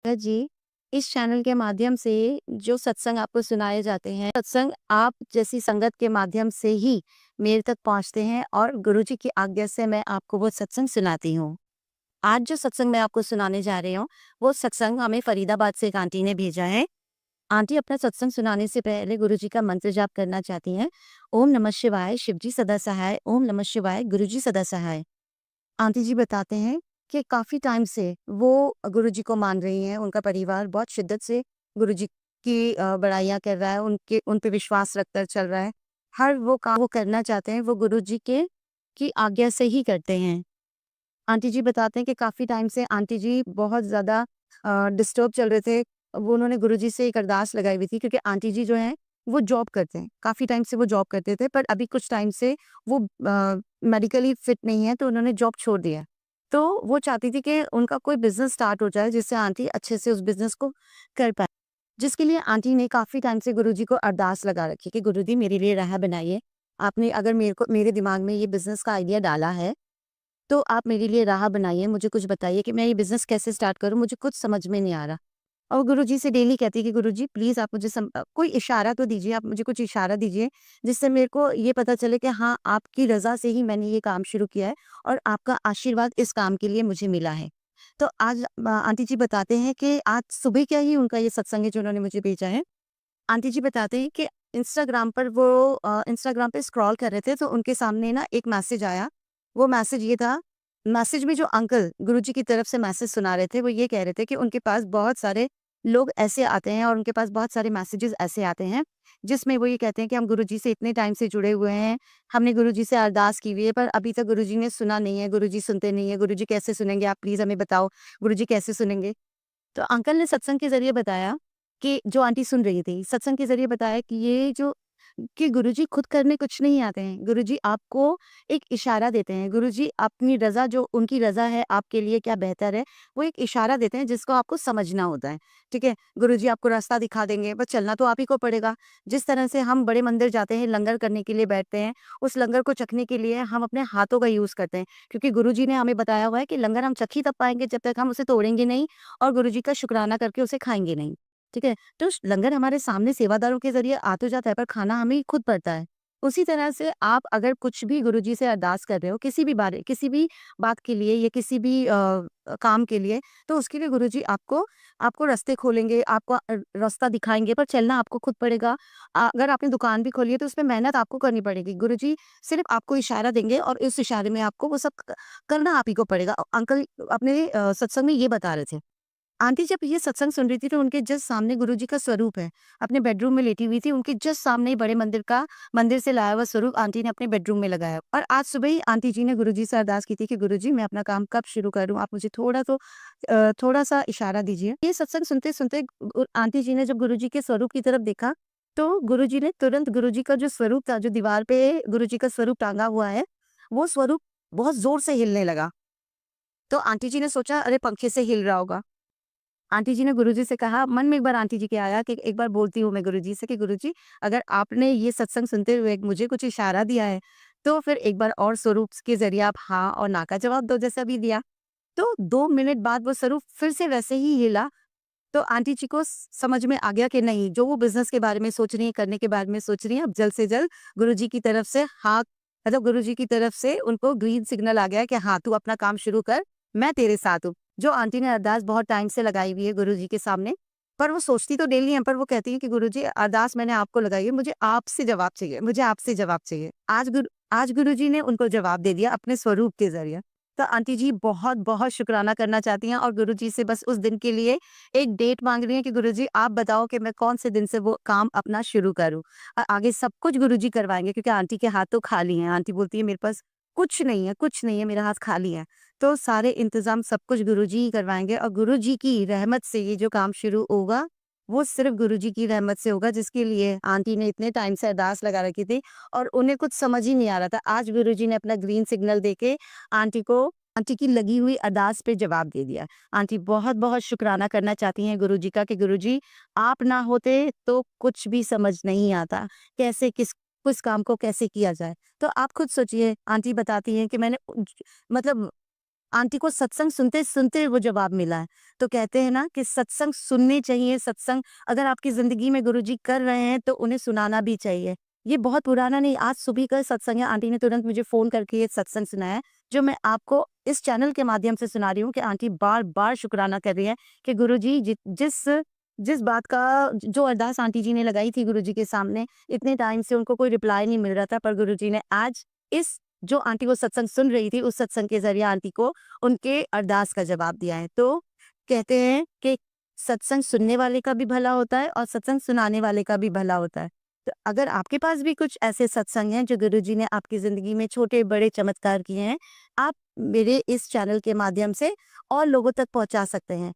जी, इस चैनल के माध्यम से जो सत्संग आपको सुनाए जाते हैं, सत्संग आप जैसी संगत के माध्यम से ही मेरे तक पहुँचते हैं और गुरुजी की आज्ञा से मैं आपको वो सत्संग सुनाती हूँ। आज जो सत्संग मैं आपको सुनाने जा रही हूँ, वो सत्संग हमें फरीदाबाद से एक आंटी ने भेजा है। आंटी अपना सत्संग सुनाने से पहले गुरुजी का मंत्र जाप करना चाहती हैं। ओम नमः शिवाय, शिवजी सदा सहाय, ओम नमः शिवाय, गुरुजी सदा सहाय। आंटी जी बताते हैं कि काफ़ी टाइम से वो गुरुजी को मान रही हैं, उनका परिवार बहुत शिद्दत से गुरुजी की बड़ाइयाँ कर रहा है, उन पे विश्वास रखकर चल रहा है। हर वो काम वो करना चाहते हैं, वो गुरुजी के की आज्ञा से ही करते हैं। आंटी जी बताते हैं कि काफ़ी टाइम से आंटी जी बहुत ज़्यादा डिस्टर्ब चल रहे थे। वो उन्होंने गुरुजी से एक अरदास लगाई हुई थी क्योंकि आंटी जी जो हैं, वो जॉब करते हैं। काफ़ी टाइम से वो जॉब करते थे, पर अभी कुछ टाइम से वो मेडिकली फिट नहीं है, तो उन्होंने जॉब छोड़ दिया है। तो वो चाहती थी कि उनका कोई बिज़नेस स्टार्ट हो जाए, जिससे आंटी अच्छे से उस बिज़नेस को कर पाएँ। जिसके लिए आंटी ने काफ़ी टाइम से गुरुजी को अरदास लगा रखी कि गुरुजी मेरे लिए राह बनाइए। आपने अगर मेरे दिमाग में ये बिज़नेस का आइडिया डाला है, तो आप मेरे लिए राह बनाइए, मुझे कुछ बताइए कि मैं ये बिज़नेस कैसे स्टार्ट करूँ? मुझे कुछ समझ में नहीं आ रहा। और गुरुजी से डेली कहती कि गुरुजी प्लीज़ आप मुझे कोई इशारा तो दीजिए, आप मुझे कुछ इशारा दीजिए, जिससे मेरे को ये पता चले कि हाँ, आपकी रज़ा से ही मैंने ये काम शुरू किया है और आपका आशीर्वाद इस काम के लिए मुझे मिला है। तो आज आंटी जी बताते हैं कि आज सुबह क्या ही उनका ये सत्संग है जो उन्होंने मुझे भेजा है। आंटी जी बताते हैं कि इंस्टाग्राम पे स्क्रॉल कर रहे थे, तो उनके सामने ना एक मैसेज आया। वो मैसेज ये था, मैसेज में जो अंकल गुरुजी की तरफ से मैसेज सुना रहे थे, वो ये कह रहे थे कि उनके पास बहुत सारे लोग ऐसे आते हैं और उनके पास बहुत सारे मैसेजेस ऐसे आते हैं, जिसमें वो ये कहते हैं कि हम गुरुजी से इतने टाइम से जुड़े हुए हैं, हमने गुरुजी से अरदास की हुई है, पर अभी तक गुरुजी ने सुना नहीं है, गुरुजी सुनते नहीं है, गुरुजी कैसे सुनेंगे? आप प्लीज़ हमें बताओ, गुरुजी कैसे सुनेंगे? तो अंकल ने सत्संग के ज़रिए बताया कि जो आंटी सुन रही थी, सत्संग के ज़रिए बताया कि ये जो कि गुरुजी खुद करने कुछ नहीं आते हैं। गुरुजी आपको एक इशारा देते हैं। गुरुजी अपनी रज़ा जो उनकी रज़ा है आपके लिए क्या बेहतर है, वो एक इशारा देते हैं जिसको आपको समझना होता है। ठीक है? गुरुजी आपको रास्ता दिखा देंगे, बस चलना तो आप ही को पड़ेगा। जिस तरह से हम बड़े मंदिर जाते हैं, लंगर करने के लिए बैठते हैं, उस लंगर को चखने के लिए हम अपने हाथों का यूज़ करते हैं। क्योंकि गुरुजी ने हमें बताया हुआ है कि लंगर हम चख ही तब पाएँगे जब तक हम उसे तोड़ेंगे नहीं और गुरुजी का शुकराना करके उसे खाएँगे नहीं। ठीक है? तो लंगर हमारे सामने सेवादारों के ज़रिए आ तो जाता है, पर खाना हमें खुद पड़ता है। उसी तरह से आप अगर कुछ भी गुरुजी से अरदास कर रहे हो, किसी भी बात के लिए या किसी भी काम के लिए, तो उसके लिए गुरुजी आपको आपको रास्ते खोलेंगे, आपको रास्ता दिखाएँगे, पर चलना आपको खुद पड़ेगा। अगर आपने दुकान भी खोली है, तो उसमें मेहनत आपको करनी पड़ेगी। गुरुजी सिर्फ़ आपको इशारा देंगे और उस इशारे में आपको वो सब करना आप ही को पड़ेगा। अंकल अपने सत्संग में ये बता रहे थे। आंटी जब ये सत्संग सुन रही थी, तो उनके जस्ट सामने गुरुजी का स्वरूप है। अपने बेडरूम में लेटी हुई थी, उनके जस्ट सामने ही बड़े मंदिर से लाया हुआ स्वरूप आंटी ने अपने बेडरूम में लगाया। और आज सुबह ही आंटी जी ने गुरुजी से अरदास की थी कि गुरुजी मैं अपना काम कब शुरू करूँ? आप मुझे थोड़ा-सा इशारा दीजिए। ये सत्संग सुनते-सुनते आंटी जी ने जब गुरुजी के स्वरूप की तरफ देखा, तो गुरुजी ने तुरंत गुरुजी का जो स्वरूप था, जो दीवार पे गुरुजी का स्वरूप टाँगा हुआ है, वो स्वरूप बहुत ज़ोर से हिलने लगा। तो आंटी जी ने सोचा अरे पंखे से हिल रहा होगा। आंटी जी ने गुरुजी से कहा, मन में एक बार आंटी जी के आया कि एक बार बोलती हूँ मैं गुरुजी से कि गुरुजी अगर आपने ये सत्संग सुनते हुए मुझे कुछ इशारा दिया है, तो फिर एक बार और स्वरूप के ज़रिए आप हाँ और ना का जवाब दो जैसा अभी दिया। तो 2 मिनट बाद वो स्वरूप फिर से वैसे ही हिला, तो आंटी जी को समझ में आ गया कि नहीं, जो वो बिज़नेस के बारे में सोच रही हैं, करने के बारे में सोच रही हैं, अब जल्द से जल्द गुरुजी की तरफ से हाँ, मतलब गुरुजी की तरफ से उनको ग्रीन सिग्नल आ गया कि हाँ, तू अपना काम शुरू कर, मैं तेरे साथ हूँ। जो आंटी ने अरदास बहुत टाइम से लगाई हुई है गुरुजी के सामने, पर वो सोचती तो डेली हैं, पर वो कहती हैं कि गुरुजी अरदास मैंने आपको लगाई है, मुझे आपसे जवाब चाहिए, मुझे आपसे जवाब चाहिए। आज गुरुजी ने उनको जवाब दे दिया अपने स्वरूप के ज़रिए। तो आंटी जी बहुत-बहुत शुकराना करना चाहती हैं और गुरुजी से बस उस दिन के लिए एक डेट माँग रही हैं कि गुरुजी आप बताओ कि मैं कौन से दिन से वो काम अपना शुरू करूँ। आगे सब कुछ गुरुजी करवाएँगे क्योंकि आंटी के हाथ तो खाली हैं। आंटी बोलती है मेरे पास कुछ नहीं है, मेरा हाथ खाली है। तो सारे इंतज़ाम सब कुछ गुरुजी ही करवाएँगे और गुरुजी की रहमत से ये जो काम शुरू होगा, वो सिर्फ़ गुरुजी की रहमत से होगा, जिसके लिए आंटी ने इतने टाइम से अरदास लगा रखी थी और उन्हें कुछ समझ ही नहीं आ रहा था। आज गुरुजी ने अपना ग्रीन सिग्नल देके आंटी को आंटी की लगी हुई अरदास पे जवाब दे दिया। आंटी बहुत-बहुत शुकराना करना चाहती हैं गुरुजी का कि गुरुजी आप ना होते तो कुछ भी समझ नहीं आता। कैसे किस काम को कैसे किया जाए। तो आप खुद सोचिए, आंटी बताती हैं कि मैंने मतलब आंटी को सत्संग सुनते-सुनते वो जवाब मिला है। तो कहते हैं ना कि सत्संग सुनने चाहिए, सत्संग अगर आपकी ज़िंदगी में गुरुजी कर रहे हैं तो उन्हें सुनाना भी चाहिए। ये बहुत पुराना नहीं, आज सुबह का सत्संग है, आंटी ने तुरंत मुझे फ़ोन करके ये सत्संग सुनाया है, जो मैं आपको इस चैनल के माध्यम से सुना रही हूँ कि आंटी बार-बार शुकराना कर रही हैं कि गुरुजी जिस जिस बात का जो अरदास आंटी जी ने लगाई थी गुरुजी के सामने, इतने टाइम से उनको कोई रिप्लाई नहीं मिल रहा था, पर गुरुजी ने आज इस जो आंटी वो सत्संग सुन रही थी, उस सत्संग के ज़रिए आंटी को उनके अरदास का जवाब दिया है। तो कहते हैं कि सत्संग सुनने वाले का भी भला होता है और सत्संग सुनाने वाले का भी भला होता है। तो अगर आपके पास भी कुछ ऐसे सत्संग हैं जो गुरुजी ने आपकी ज़िंदगी में छोटे-बड़े चमत्कार किए हैं, आप मेरे इस चैनल के माध्यम से और लोगों तक पहुँचा सकते हैं।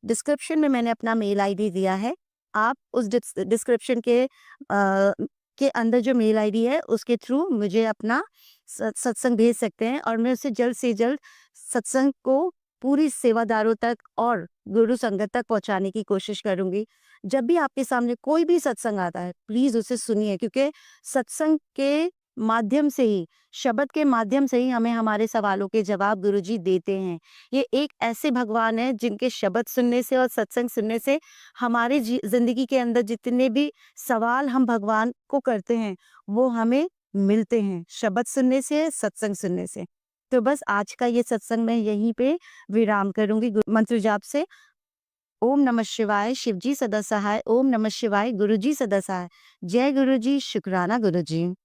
डिस्क्रिप्शन में मैंने अपना मेल आईडी दिया है। आप उस डिस्क्रिप्शन के अंदर जो मेल आईडी है उसके थ्रू मुझे अपना सत्संग भेज सकते हैं और मैं उसे जल्द से जल्द सत्संग को पूरी सेवादारों तक और गुरु संगत तक पहुँचाने की कोशिश करूँगी। जब भी आपके सामने कोई भी सत्संग आता है, प्लीज़ उसे सुनिए क्योंकि सत्संग के माध्यम से ही, शब्द के माध्यम से ही हमें हमारे सवालों के जवाब गुरुजी देते हैं। ये एक ऐसे भगवान हैं जिनके शब्द सुनने से और सत्संग सुनने से हमारे ज़िंदगी के अंदर जितने भी सवाल हम भगवान को करते हैं, वो हमें मिलते हैं, शब्द सुनने से, सत्संग सुनने से। तो बस आज का ये सत्संग मैं यहीं पे विराम करूँगी मंत्र जाप से। ओम नमः शिवाय, शिव जी सदा सहाय, ओम नमः शिवाय, गुरु जी सदा सहाय। जय गुरु जी, शुक्राना गुरु जी।